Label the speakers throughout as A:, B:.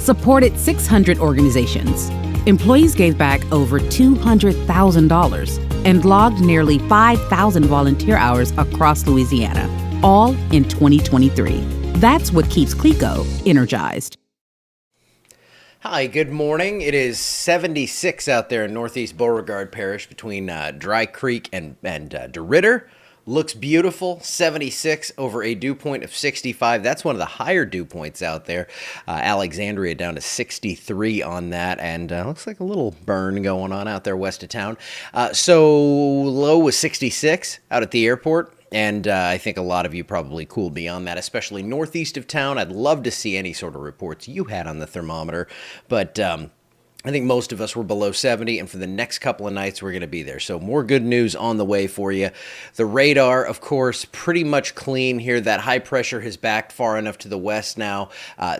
A: supported 600 organizations. Employees gave back over $200,000 and logged nearly 5,000 volunteer hours across Louisiana, all in 2023. That's what keeps CLECO energized.
B: Hi, good morning. It is 76 out there in Northeast Beauregard Parish between Dry Creek and DeRidder. Looks beautiful, 76 over a dew point of 65. That's one of the higher dew points out there. Alexandria down to 63 on that, and looks like a little burn going on out there west of town. So low was 66 out at the airport. And I think a lot of you probably cool beyond that, especially northeast of town. I'd love to see any sort of reports you had on the thermometer, but I think most of us were below 70, and for the next couple of nights, we're going to be there. So more good news on the way for you. The radar, of course, pretty much clean here. That high pressure has backed far enough to the west now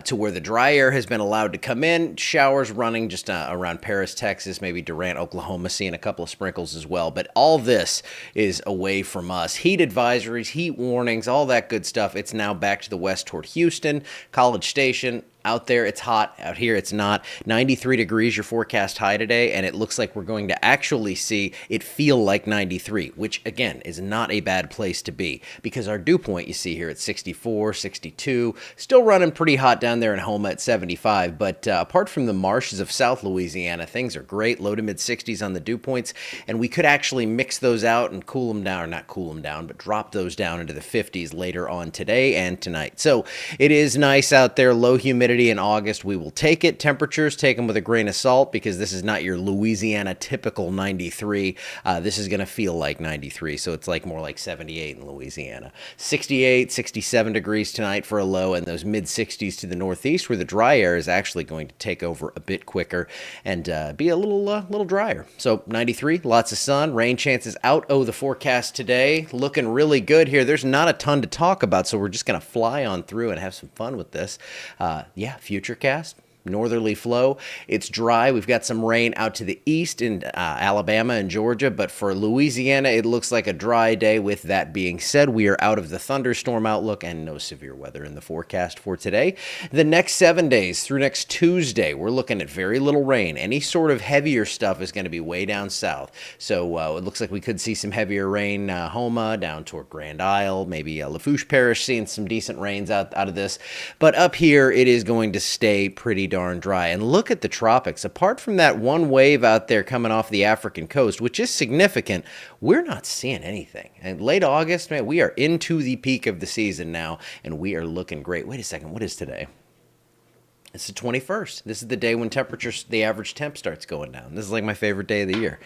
B: to where the dry air has been allowed to come in. Showers running just around Paris, Texas, maybe Durant, Oklahoma, seeing a couple of sprinkles as well. But all this is away from us. Heat advisories, heat warnings, all that good stuff. It's now back to the west toward Houston, College Station. Out there, it's hot. Out here, it's not. 93 degrees, your forecast high today, and it looks like we're going to actually see it feel like 93, which, again, is not a bad place to be because our dew point, you see here, at 64, 62, still running pretty hot down there in Houma at 75, but apart from the marshes of South Louisiana, things are great, low to mid-60s on the dew points, and we could actually mix those out and cool them down, or not cool them down, but drop those down into the 50s later on today and tonight. So it is nice out there, low humidity in August. We will take it. Temperatures, take them with a grain of salt because this is not your Louisiana typical 93. This is going to feel like 93, so it's like more like 78 in Louisiana. 68, 67 degrees tonight for a low, and those mid-60s to the northeast where the dry air is actually going to take over a bit quicker and be a little drier. So 93, lots of sun, rain chances out. Oh, the forecast today looking really good here. There's not a ton to talk about, so we're just going to fly on through and have some fun with this. Futurecast, northerly flow. It's dry. We've got some rain out to the east in Alabama and Georgia, but for Louisiana, it looks like a dry day. With that being said, we are out of the thunderstorm outlook and no severe weather in the forecast for today. The next 7 days through next Tuesday, we're looking at very little rain. Any sort of heavier stuff is going to be way down south. So it looks like we could see some heavier rain, Houma down toward Grand Isle, maybe Lafourche Parish, seeing some decent rains out of this. But up here, it is going to stay pretty darn dry. And look at the tropics. Apart from that one wave out there coming off the African coast, which is significant, we're not seeing anything. And late August, man, we are into the peak of the season now, and we are looking great. Wait a second, what is today? It's the 21st. This is the day when the average temp starts going down. This is like my favorite day of the year.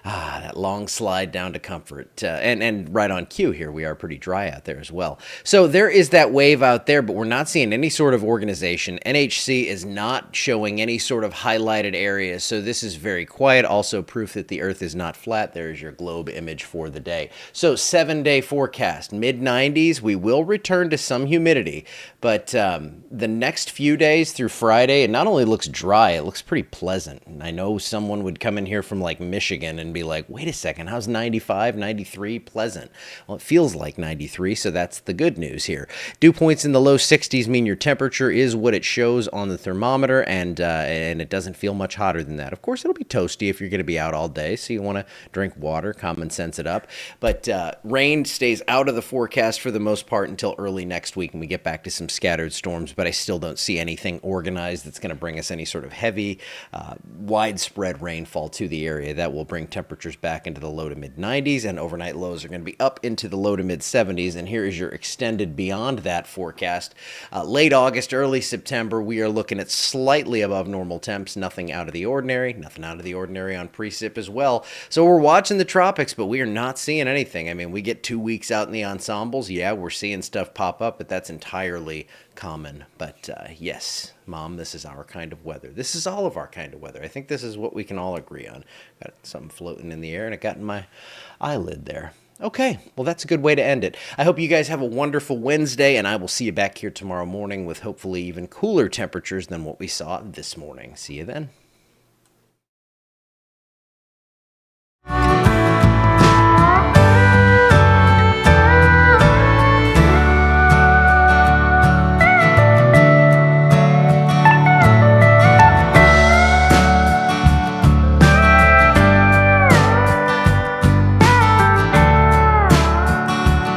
B: That long slide down to comfort. And right on cue here, we are pretty dry out there as well. So there is that wave out there, but we're not seeing any sort of organization. NHC is not showing any sort of highlighted areas, so this is very quiet. Also proof that the Earth is not flat. There's your globe image for the day. So 7-day forecast, mid-90s. We will return to some humidity, but the next few days through Friday, it not only looks dry, it looks pretty pleasant. And I know someone would come in here from like Michigan and be like, wait a second, how's 95, 93 pleasant? Well, it feels like 93, so that's the good news here. Dew points in the low 60s mean your temperature is what it shows on the thermometer, and it doesn't feel much hotter than that. Of course, it'll be toasty if you're going to be out all day, so you want to drink water, common sense it up. But rain stays out of the forecast for the most part until early next week, and we get back to some scattered storms, but I still don't see anything organized that's going to bring us any sort of heavy, widespread rainfall to the area. That will bring temperatures back into the low to mid 90s, and overnight lows are going to be up into the low to mid 70s. And here is your extended beyond that forecast. Late August, early September, we are looking at slightly above normal temps. Nothing out of the ordinary. Nothing out of the ordinary on precip as well. So we're watching the tropics, but we are not seeing anything. I mean, we get 2 weeks out in the ensembles. Yeah, we're seeing stuff pop up, but that's entirely common. But yes, Mom, this is our kind of weather. This is all of our kind of weather. I think this is what we can all agree on. Got something floating in the air, and it got in my eyelid there. Okay, well, that's a good way to end it. I hope you guys have a wonderful Wednesday, and I will see you back here tomorrow morning with hopefully even cooler temperatures than what we saw this morning. See you then.